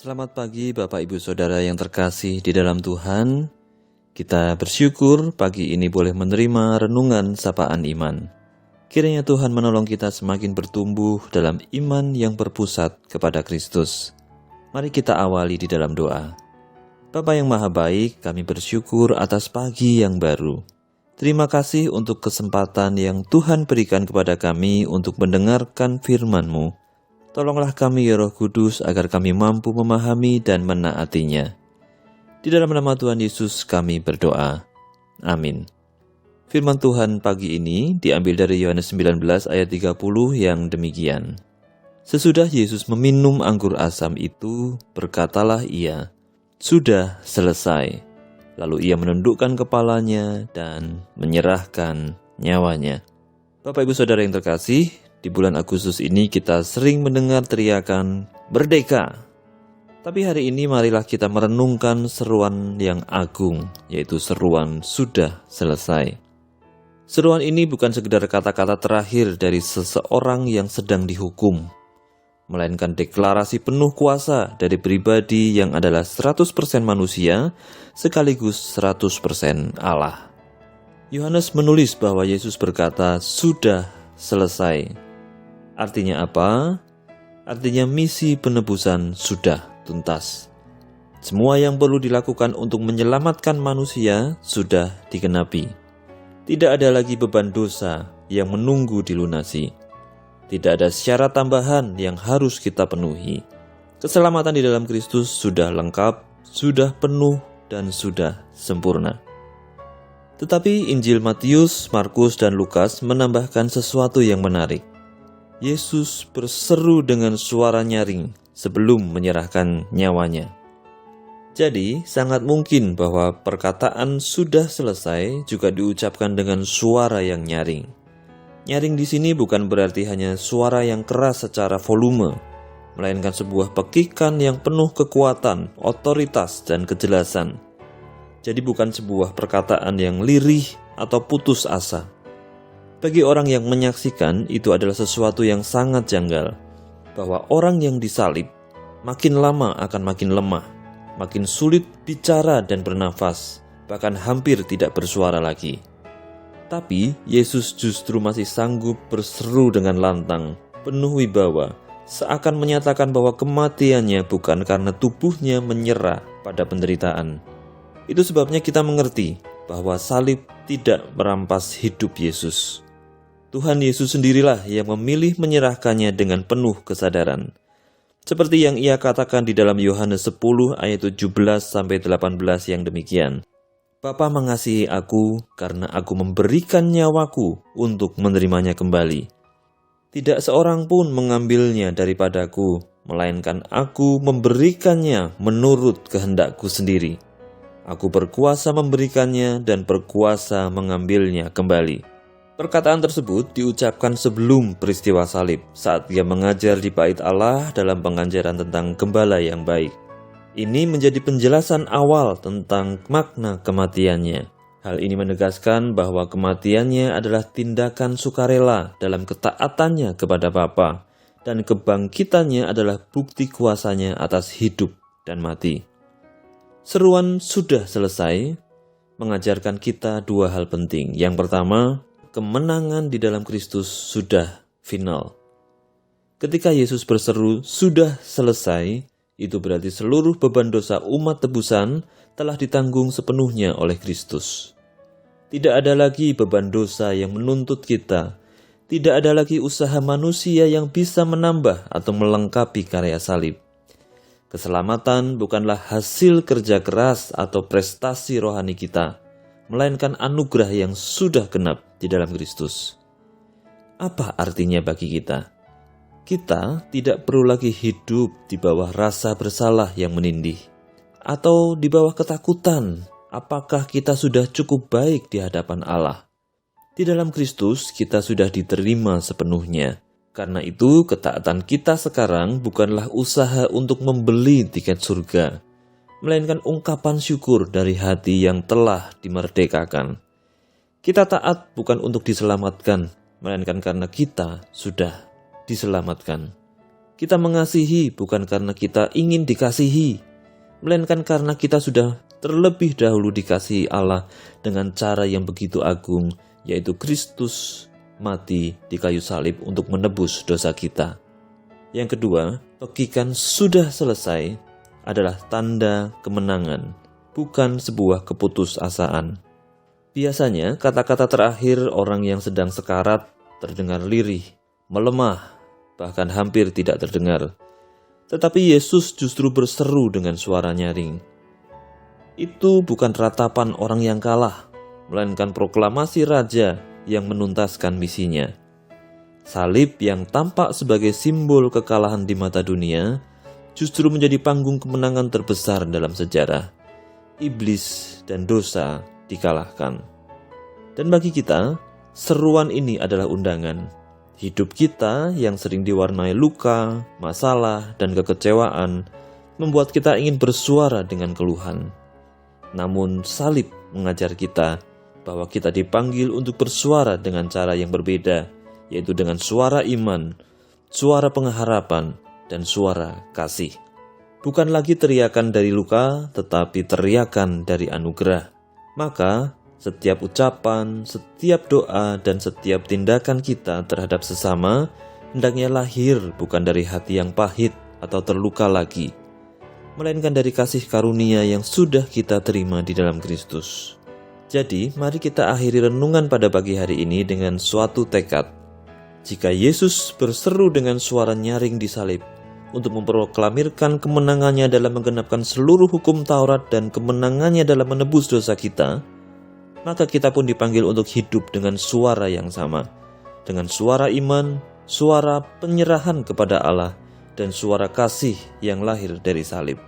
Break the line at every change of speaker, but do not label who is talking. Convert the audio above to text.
Selamat pagi Bapak Ibu Saudara yang terkasih di dalam Tuhan. Kita bersyukur pagi ini boleh menerima renungan sapaan iman. Kiranya Tuhan menolong kita semakin bertumbuh dalam iman yang berpusat kepada Kristus. Mari kita awali di dalam doa. Bapa yang Maha Baik, kami bersyukur atas pagi yang baru. Terima kasih untuk kesempatan yang Tuhan berikan kepada kami untuk mendengarkan firman-Mu. Tolonglah kami ya Roh Kudus agar kami mampu memahami dan menaatinya. Di dalam nama Tuhan Yesus kami berdoa. Amin. Firman Tuhan pagi ini diambil dari Yohanes 19 ayat 30 yang demikian. Sesudah Yesus meminum anggur asam itu, berkatalah ia, "Sudah selesai." Lalu ia menundukkan kepalanya dan menyerahkan nyawanya. Bapak Ibu Saudara yang terkasih, di bulan Agustus ini kita sering mendengar teriakan "Merdeka!" Tapi hari ini marilah kita merenungkan seruan yang agung, yaitu seruan sudah selesai. Seruan ini bukan sekedar kata-kata terakhir dari seseorang yang sedang dihukum, melainkan deklarasi penuh kuasa dari pribadi yang adalah 100% manusia sekaligus 100% Allah. Yohanes menulis bahwa Yesus berkata, "Sudah selesai." Artinya apa? Artinya misi penebusan sudah tuntas. Semua yang perlu dilakukan untuk menyelamatkan manusia sudah digenapi. Tidak ada lagi beban dosa yang menunggu dilunasi. Tidak ada syarat tambahan yang harus kita penuhi. Keselamatan di dalam Kristus sudah lengkap, sudah penuh, dan sudah sempurna. Tetapi Injil Matius, Markus, dan Lukas menambahkan sesuatu yang menarik. Yesus berseru dengan suara nyaring sebelum menyerahkan nyawanya. Jadi, sangat mungkin bahwa perkataan sudah selesai juga diucapkan dengan suara yang nyaring. Nyaring di sini bukan berarti hanya suara yang keras secara volume, melainkan sebuah pekikan yang penuh kekuatan, otoritas, dan kejelasan. Jadi bukan sebuah perkataan yang lirih atau putus asa. Bagi orang yang menyaksikan, itu adalah sesuatu yang sangat janggal, bahwa orang yang disalib makin lama akan makin lemah, makin sulit bicara dan bernafas, bahkan hampir tidak bersuara lagi. Tapi Yesus justru masih sanggup berseru dengan lantang, penuh wibawa, seakan menyatakan bahwa kematiannya bukan karena tubuhnya menyerah pada penderitaan. Itu sebabnya kita mengerti bahwa salib tidak merampas hidup Yesus. Tuhan Yesus sendirilah yang memilih menyerahkannya dengan penuh kesadaran. Seperti yang ia katakan di dalam Yohanes 10 ayat 17-18 yang demikian. "Bapa mengasihi aku karena aku memberikan nyawaku untuk menerimanya kembali. Tidak seorang pun mengambilnya daripadaku, melainkan aku memberikannya menurut kehendakku sendiri. Aku berkuasa memberikannya dan berkuasa mengambilnya kembali." Perkataan tersebut diucapkan sebelum peristiwa salib, saat dia mengajar di bait Allah dalam pengajaran tentang gembala yang baik. Ini menjadi penjelasan awal tentang makna kematiannya. Hal ini menegaskan bahwa kematiannya adalah tindakan sukarela dalam ketaatannya kepada Bapa, dan kebangkitannya adalah bukti kuasanya atas hidup dan mati. Seruan sudah selesai mengajarkan kita dua hal penting. Yang pertama, kemenangan di dalam Kristus sudah final. Ketika Yesus berseru, "Sudah selesai," itu berarti seluruh beban dosa umat tebusan telah ditanggung sepenuhnya oleh Kristus. Tidak ada lagi beban dosa yang menuntut kita. Tidak ada lagi usaha manusia yang bisa menambah atau melengkapi karya salib. Keselamatan bukanlah hasil kerja keras atau prestasi rohani kita, melainkan anugerah yang sudah genap di dalam Kristus. Apa artinya bagi kita? Kita tidak perlu lagi hidup di bawah rasa bersalah yang menindih, atau di bawah ketakutan apakah kita sudah cukup baik di hadapan Allah. Di dalam Kristus kita sudah diterima sepenuhnya. Karena itu ketaatan kita sekarang bukanlah usaha untuk membeli tiket surga, melainkan ungkapan syukur dari hati yang telah dimerdekakan. Kita taat bukan untuk diselamatkan, melainkan karena kita sudah diselamatkan. Kita mengasihi bukan karena kita ingin dikasihi, melainkan karena kita sudah terlebih dahulu dikasihi Allah dengan cara yang begitu agung, yaitu Kristus mati di kayu salib untuk menebus dosa kita. Yang kedua, bagikan sudah selesai adalah tanda kemenangan, bukan sebuah keputusasaan. Biasanya kata-kata terakhir orang yang sedang sekarat terdengar lirih, melemah, bahkan hampir tidak terdengar. Tetapi Yesus justru berseru dengan suara nyaring. Itu bukan ratapan orang yang kalah, melainkan proklamasi Raja yang menuntaskan misinya. Salib yang tampak sebagai simbol kekalahan di mata dunia, justru menjadi panggung kemenangan terbesar dalam sejarah. Iblis dan dosa dikalahkan. Dan bagi kita, seruan ini adalah undangan. Hidup kita yang sering diwarnai luka, masalah, dan kekecewaan membuat kita ingin bersuara dengan keluhan. Namun salib mengajar kita bahwa kita dipanggil untuk bersuara dengan cara yang berbeda, yaitu dengan suara iman, suara pengharapan, dan suara kasih. Bukan lagi teriakan dari luka, tetapi teriakan dari anugerah. Maka setiap ucapan, setiap doa, dan setiap tindakan kita terhadap sesama hendaknya lahir bukan dari hati yang pahit atau terluka lagi, melainkan dari kasih karunia yang sudah kita terima di dalam Kristus. Jadi, mari kita akhiri renungan pada pagi hari ini dengan suatu tekad. Jika Yesus berseru dengan suara nyaring di salib untuk memproklamirkan kemenangannya dalam menggenapkan seluruh hukum Taurat dan kemenangannya dalam menebus dosa kita, maka kita pun dipanggil untuk hidup dengan suara yang sama, dengan suara iman, suara penyerahan kepada Allah, dan suara kasih yang lahir dari salib.